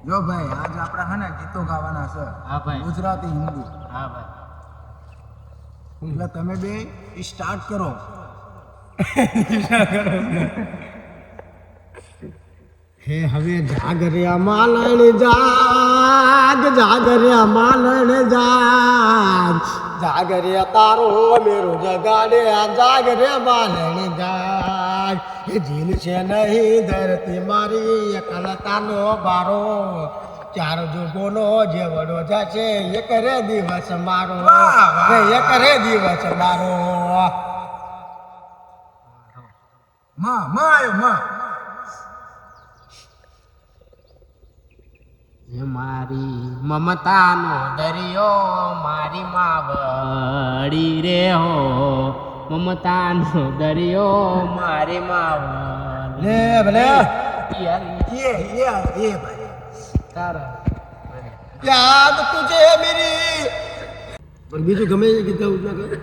જો ભાઈ આજ આપણે હે ને ગીતો ગાવાના છે. હા ભાઈ. ગુજરાતી હિન્દી. હા ભાઈ. એટલે તમે બે સ્ટાર્ટ કરો. હે હવે જાગર્યા માલણ જાગ, જાગર્યા માલણ જાગ, જાગર્યા તારો મેરો જગાડે જાગરે માલણ જાગ. એ જીલ છે નહીં ધરતી મારી એકલતાનો બારો, ચાર જુગોનો જેવડો જશે એક રે દિવસ મારો, એક રે દિવસ મારો. માં આવ્યો માં. મારી મમતાનો દરિયો મારી માવડી રે હો, મમતાનો દરિયો મારી માવડી લે ભલે એ ભાઈ તારા યાદ તુજે મેરી. પણ બીજું ગમે એ ગીત ગાવું ના કરે.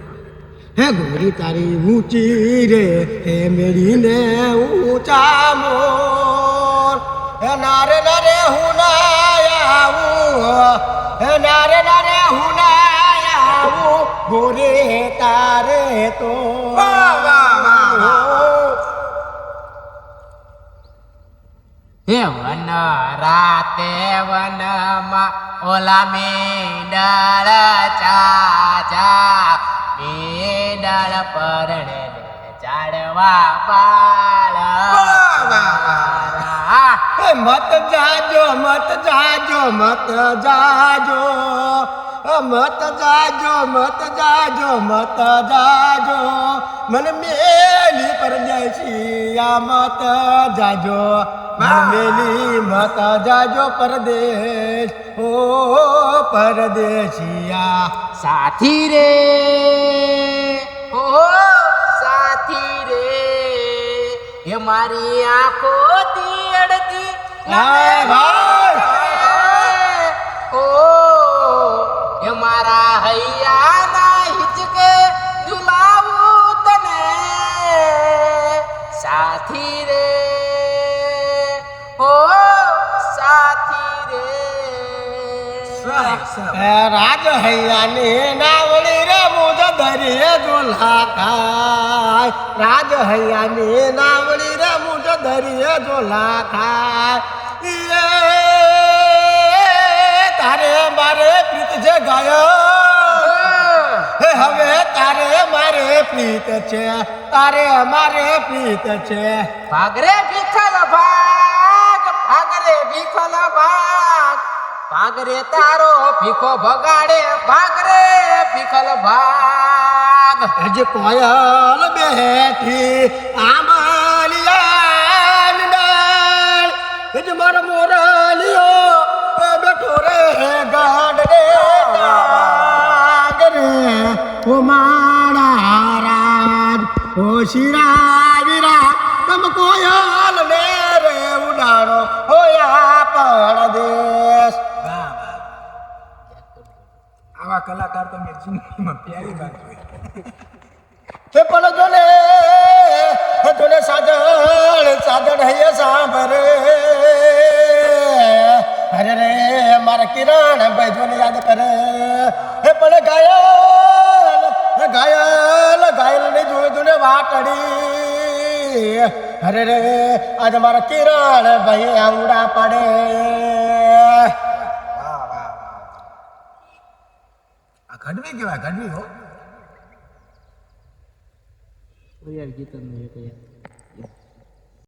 હે ગોરી તારી ઊંચી રે, હે મેરી ને ઊંચા મોર, હે નારે નારે હું ના આવું, હે નારે નારે હું ના આવું, ગોરે તારે તો હે વન રાતે વનમાં ઓલા મેંડળ ચાચા, મેંડળ પરણે ચાડવા બાળ. મત જાજો મત જાજો મત જાજો, મત જાજો મત જાજો મત જાજો, મન મેલી પરદેશિયા મત જાજો, મન મેલી મત જાજો પરદેશ, ઓ પરદેશિયા. સાથી રે ઓ સાથી રે, એ મારી આંખો તીડતી ભાઈ ઓ, એ મારા હૈયાના હિચકે ઝુલાવું તને સાથી રે, ઓ સાથી રે. રાજ હૈયાની નાવડી રે મુજ દરિયે ઝોલા ખાય, રાજ હૈયાની નાવડી રે મુજ દરિયે ઝોલા ખાય. તારે મારે પ્રીત છે ગાયો, હે હવે તારે મારે પ્રીત છે, તારે મારે પ્રીત છે. ભાગરે ભીખલ ભાગ, ભાગરે ભીખલ ભાગ, ભાગરે તારો ભીખો ભગાડે, ભાગરે ભીખલ ભાગ. હજ કોયલ બેઠી આંબલિયા ડાળ, હજ મારો મોરલિયો બેઠો રે ગાડ રે ગાગ રે, ઓ મારા રાજ ઓ શિરાવીરા, તમ કોયલ ને રે ઉડાડો હોયા પરદેશ. આવા કલાકાર તો મેં જિંદગીમાં પહેલી વાર જોયા. હે પણ જોને સાજણ સાજણ હૈ સાંભરે, અરે રે મારા કિરણ ભાઈ જોને યાદ કરે. હે પણ ઘાયલ ઘાયલ ઘાયલ ને જોઈ જોને વાટડી, અરે રે આજ મારા કિરણ ભાઈ આવડા પડે. આ ગઢવી કેવાય ગઢવી હો. યાર ગીત નહીં યાર.